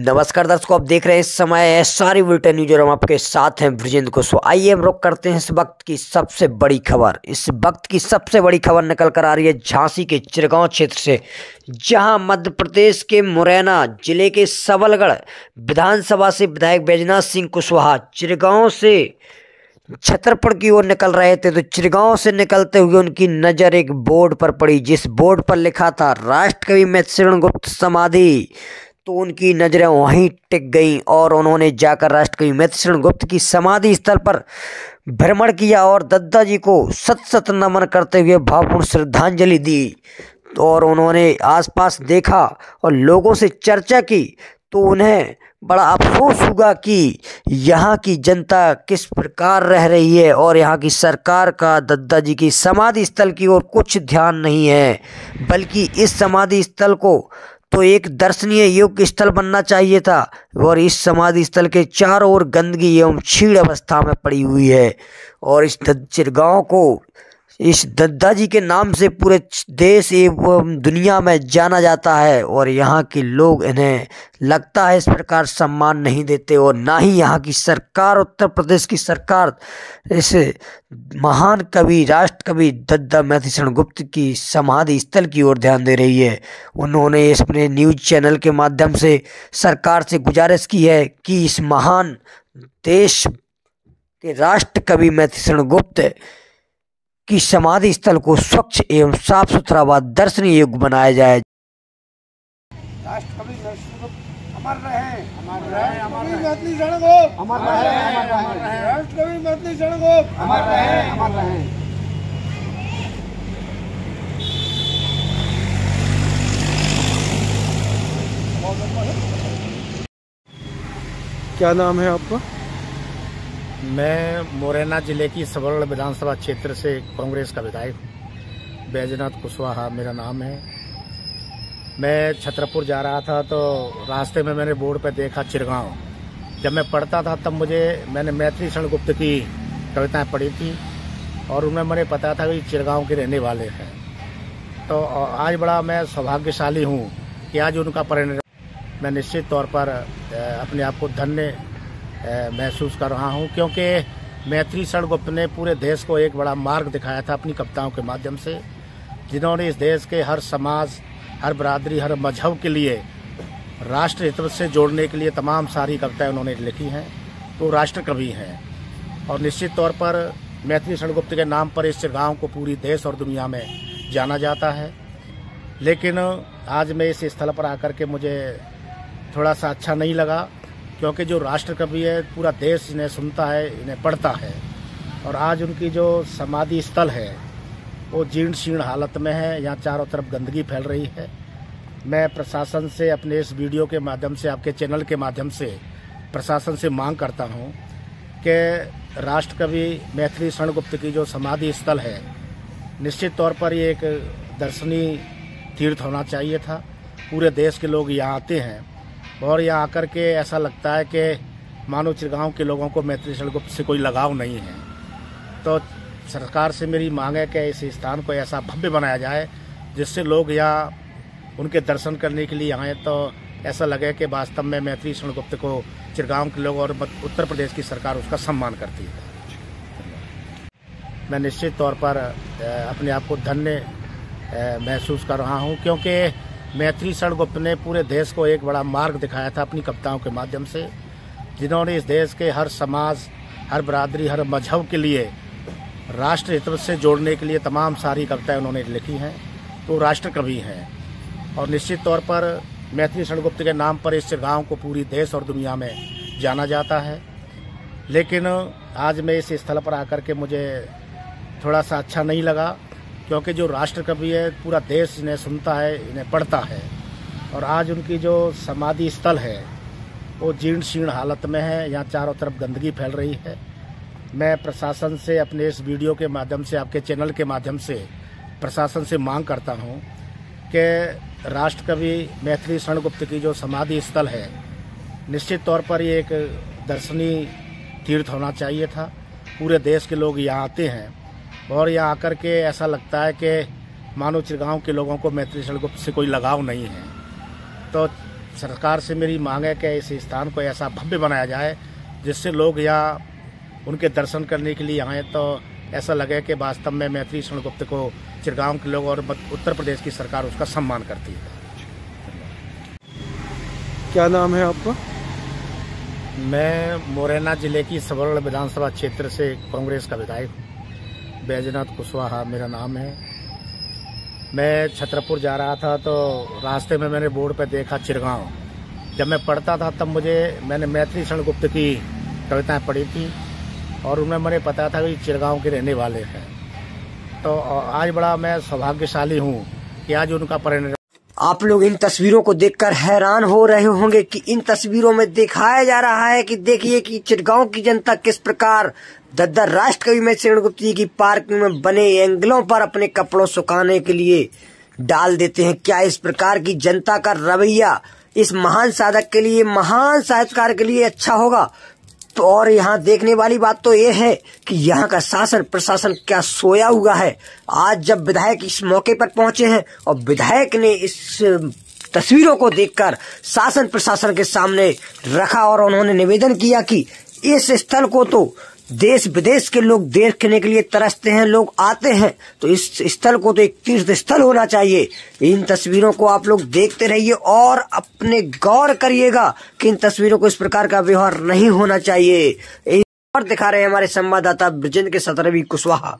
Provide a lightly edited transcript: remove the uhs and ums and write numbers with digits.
नमस्कार दर्शकों, आप देख रहे हैं इस समय एसआर बुलेटिन न्यूज और हम आपके साथ हैं ब्रजेंद्र को। आइए हम रुक करते हैं इस वक्त की सबसे बड़ी खबर। इस वक्त की सबसे बड़ी खबर निकल कर आ रही है झांसी के चिरगांव क्षेत्र से, जहां मध्य प्रदेश के मुरैना जिले के सबलगढ़ विधानसभा से विधायक बैजनाथ सिंह कुशवाहा चिरगांव से छतरपुर की ओर निकल रहे थे, तो चिरगांव से निकलते हुए उनकी नज़र एक बोर्ड पर पड़ी, जिस बोर्ड पर लिखा था राष्ट्रकवि मैथिलीशरण गुप्त समाधि। तो उनकी नज़रें वहीं टिक गईं और उन्होंने जाकर राष्ट्रकवि मैथिलीशरण गुप्त की समाधि स्थल पर भ्रमण किया और दद्दा जी को सत सत नमन करते हुए भावपूर्ण श्रद्धांजलि दी। और उन्होंने आसपास देखा और लोगों से चर्चा की, तो उन्हें बड़ा अफसोस हुआ कि यहाँ की जनता किस प्रकार रह रही है और यहाँ की सरकार का दद्दा जी की समाधि स्थल की ओर कुछ ध्यान नहीं है, बल्कि इस समाधि स्थल को तो एक दर्शनीय योग्य स्थल बनना चाहिए था। और इस समाधि स्थल के चारों ओर गंदगी एवं क्षीण अवस्था में पड़ी हुई है और इस चिरगांव को इस दद्दा जी के नाम से पूरे देश एवं दुनिया में जाना जाता है। और यहाँ के लोग इन्हें लगता है इस प्रकार सम्मान नहीं देते और ना ही यहाँ की सरकार, उत्तर प्रदेश की सरकार इस महान कवि राष्ट्रकवि दद्दा मैथिलीशरण गुप्त की समाधि स्थल की ओर ध्यान दे रही है। उन्होंने अपने न्यूज चैनल के माध्यम से सरकार से गुजारिश की है कि इस महान देश के राष्ट्रकवि मैथिलीशरण गुप्त की समाधि स्थल को स्वच्छ एवं साफ सुथरा व दर्शनीय योग्य बनाया जाए। राष्ट्रकवि मैथिलीशरण गुप्त अमर रहे, अमर रहे, अमर रहे, मैथिलीशरण गुप्त अमर रहे, अमर रहे, राष्ट्रकवि मैथिलीशरण गुप्त अमर रहे, अमर रहे। क्या नाम है आपका? मैं मुरैना जिले की सबलगढ़ विधानसभा क्षेत्र से कांग्रेस का विधायक हूँ। बैजनाथ कुशवाहा मेरा नाम है। मैं छतरपुर जा रहा था तो रास्ते में मैंने बोर्ड पर देखा चिरगांव। जब मैं पढ़ता था तब मैंने मैथिलीशरण गुप्त की कविताएं पढ़ी थी और उनमें मुझे पता था कि चिरगांव के रहने वाले हैं। तो आज बड़ा मैं सौभाग्यशाली हूँ कि आज उनका परिनिर्वाण मैं निश्चित तौर पर अपने आप को धन्य महसूस कर रहा हूं, क्योंकि मैथिलीशरण गुप्त ने पूरे देश को एक बड़ा मार्ग दिखाया था अपनी कविताओं के माध्यम से, जिन्होंने इस देश के हर समाज, हर बरादरी, हर मजहब के लिए राष्ट्र हित से जोड़ने के लिए तमाम सारी कविताएं उन्होंने लिखी हैं। तो राष्ट्र कवि हैं और निश्चित तौर पर मैथिलीशरण गुप्त के नाम पर इस चिरगांव को पूरी देश और दुनिया में जाना जाता है। लेकिन आज मैं इस स्थल पर आकर के मुझे थोड़ा सा अच्छा नहीं लगा, क्योंकि जो राष्ट्र कवि है पूरा देश इन्हें सुनता है, इन्हें पढ़ता है और आज उनकी जो समाधि स्थल है वो जीर्ण शीर्ण हालत में है। यहाँ चारों तरफ गंदगी फैल रही है। मैं प्रशासन से अपने इस वीडियो के माध्यम से, आपके चैनल के माध्यम से प्रशासन से मांग करता हूँ कि राष्ट्रकवि मैथिलीशरण गुप्त की जो समाधि स्थल है, निश्चित तौर पर ये एक दर्शनीय तीर्थ होना चाहिए था। पूरे देश के लोग यहाँ आते हैं और यहाँ आकर के ऐसा लगता है कि मानो चिरगांव के लोगों को मैथिलीशरण गुप्त से कोई लगाव नहीं है। तो सरकार से मेरी मांग है कि इस स्थान को ऐसा भव्य बनाया जाए जिससे लोग यहाँ उनके दर्शन करने के लिए आए तो ऐसा लगे कि वास्तव में मैथिलीशरण गुप्त को चिरगांव के लोग और उत्तर प्रदेश की सरकार उसका सम्मान करती है। मैं निश्चित तौर पर अपने आप को धन्य महसूस कर रहा हूँ, क्योंकि मैथिलीशरण गुप्त ने पूरे देश को एक बड़ा मार्ग दिखाया था अपनी कविताओं के माध्यम से, जिन्होंने इस देश के हर समाज, हर बरादरी, हर मजहब के लिए राष्ट्र हित से जोड़ने के लिए तमाम सारी कविताएं उन्होंने लिखी हैं। तो राष्ट्र कवि हैं और निश्चित तौर पर मैथिलीशरण गुप्त के नाम पर इस चिरगांव को पूरी देश और दुनिया में जाना जाता है। लेकिन आज मैं इस स्थल पर आकर के मुझे थोड़ा सा अच्छा नहीं लगा, क्योंकि जो राष्ट्र कवि है पूरा देश इन्हें सुनता है, इन्हें पढ़ता है और आज उनकी जो समाधि स्थल है वो जीर्ण शीर्ण हालत में है। यहाँ चारों तरफ गंदगी फैल रही है। मैं प्रशासन से अपने इस वीडियो के माध्यम से, आपके चैनल के माध्यम से प्रशासन से मांग करता हूँ कि राष्ट्रकवि मैथिलीशरण गुप्त की जो समाधि स्थल है, निश्चित तौर पर ये एक दर्शनीय तीर्थ होना चाहिए था। पूरे देश के लोग यहाँ आते हैं और यहाँ आकर के ऐसा लगता है कि मानो चिरगांव के लोगों को मैत्री शरण गुप्त से कोई लगाव नहीं है। तो सरकार से मेरी मांग है कि इस स्थान को ऐसा भव्य बनाया जाए जिससे लोग यहाँ उनके दर्शन करने के लिए आएँ तो ऐसा लगे कि वास्तव में मैत्री शरण गुप्त को चिरगांव के लोग और उत्तर प्रदेश की सरकार उसका सम्मान करती है। क्या नाम है आपका? मैं मुरैना जिले की सबल विधानसभा क्षेत्र से कांग्रेस का विधायक हूँ। बैजनाथ कुशवाहा मेरा नाम है। मैं छतरपुर जा रहा था तो रास्ते में मैंने बोर्ड पर देखा चिरगांव। जब मैं पढ़ता था तब मैंने मैत्री शरण गुप्त की कविताएं पढ़ी थी और उनमें मैंने पता था कि चिरगांव के रहने वाले हैं। तो आज बड़ा मैं सौभाग्यशाली हूँ कि आज उनका परिणय। आप लोग इन तस्वीरों को देखकर हैरान हो रहे होंगे कि इन तस्वीरों में दिखाया जा रहा है कि देखिए कि चिरगांव की जनता किस प्रकार दद्दर राष्ट्रकवि मैत्री शरण गुप्त जी की पार्किंग में बने एंगलों पर अपने कपड़ों सुखाने के लिए डाल देते हैं। क्या इस प्रकार की जनता का रवैया इस महान साधक के लिए, महान साहित्यकार के लिए अच्छा होगा? तो और यहाँ देखने वाली बात तो ये है कि यहाँ का शासन प्रशासन क्या सोया हुआ है। आज जब विधायक इस मौके पर पहुंचे हैं और विधायक ने इस तस्वीरों को देखकर शासन प्रशासन के सामने रखा और उन्होंने निवेदन किया कि इस स्थल को तो देश विदेश के लोग देखने के लिए तरसते हैं, लोग आते हैं, तो इस स्थल को तो एक तीर्थ स्थल होना चाहिए। इन तस्वीरों को आप लोग देखते रहिए और अपने गौर करिएगा कि इन तस्वीरों को इस प्रकार का व्यवहार नहीं होना चाहिए। और दिखा रहे हैं हमारे संवाददाता ब्रजेंद्र के साथ रवि कुशवाहा।